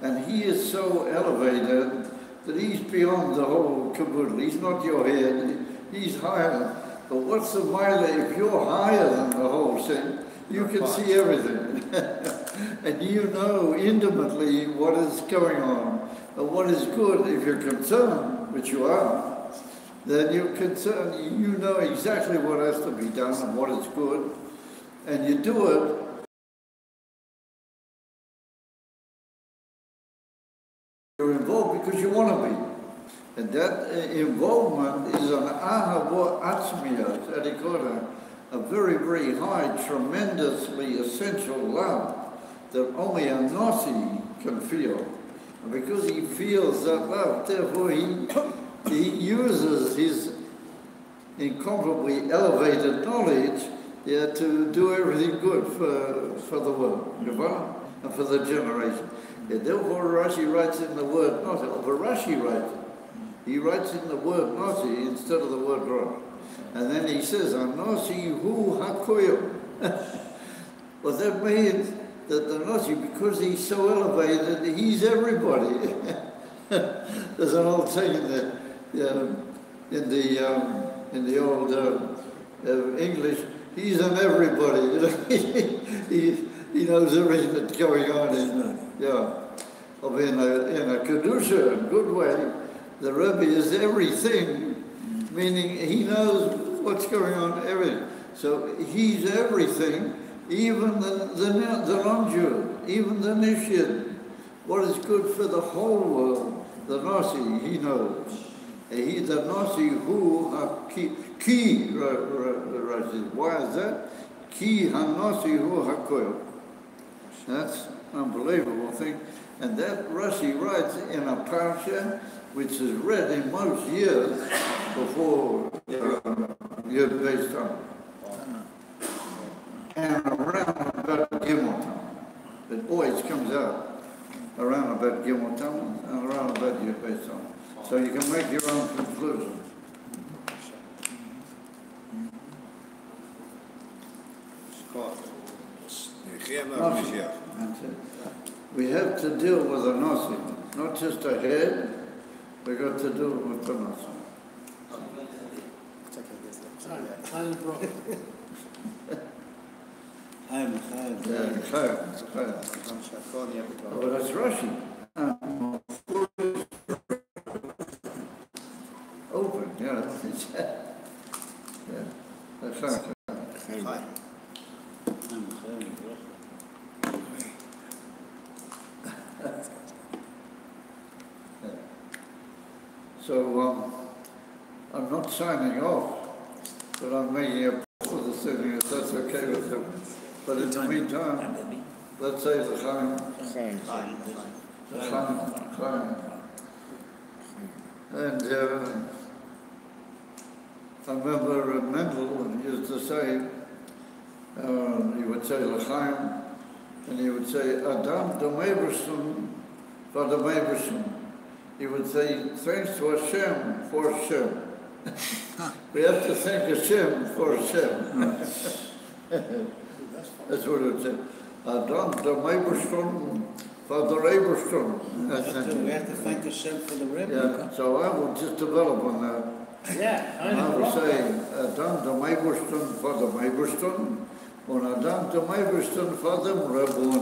and he is so elevated that he's beyond the whole caboodle. He's not your head. He's higher. But what's the matter if you're higher than the whole thing? You can see everything. And you know intimately what is going on and what is good. If you're concerned, which you are, then you're concerned, you know exactly what has to be done and what is good, and you do it. You're involved because you want to be. And that involvement is an ahava atzmiyah, a very, very high, tremendously essential love that only a Nasi can feel. And because he feels that love, therefore he uses his incomparably elevated knowledge to do everything good for the world, and for the generation. Therefore Rashi writes in the word Nasi, he writes in the word Nasi instead of the word Rosh. And then he says, Nasi hu hakoyim. Well, that means that the Nasi, because he's so elevated, he's everybody. There's an old saying in the old English, he's an everybody. He knows everything that's going on in a kedusha, in a good way. The Rebbe is everything, meaning he knows what's going on, everything. So he's everything, even the non-Jew, even the Nishid. What is good for the whole world, the Nasi, he knows. He's the Nasi who ki, why is that? Ki ha-Nasi hu ha-koyel. That's an unbelievable thing. And that Rashi writes in a Parsha which is read in most years before you're based on. And around about Gimel time. It always comes out around about Gimel time and around about your based on. So you can make your own conclusion. We have to deal with a Nasi, not just a head. We got to do it with the Nasi. Oh, that's Rashi. Open, yeah. That's right. So I'm not signing off, but I'm making a for the sitting, if that's okay with them. But in the meantime, let's say the Chaim. And I remember Mendel used to say, he would say L'chaim, and he would say, Adam Domeverson Vadomeverson. He would say, thanks to Hashem for Hashem. We have to thank Hashem for Hashem. That's what it would say. Adam Domeverson Vadomeverson. We have to thank Hashem for the Rebbe. Yeah, so I will just develop on that. Yeah, I would say, Adam Domeverson Vadomeverson. Und Adam Domeverson Vadomeverson.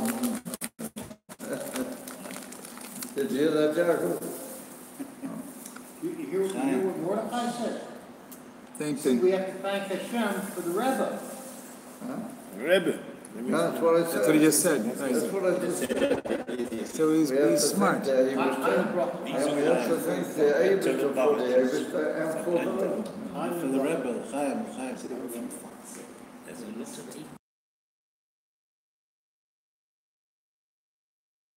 Did you hear that, Jacob? You hear what Mordechai said? Thank See, you. we have to thank Hashem for the Rebbe. Huh? Rebbe. That's what I said. That's what he just said. That's what I just said. So he's smart. And we have to thank the Abishah for the Abishah and for the Rebbe. For the Rebbe, Chaim.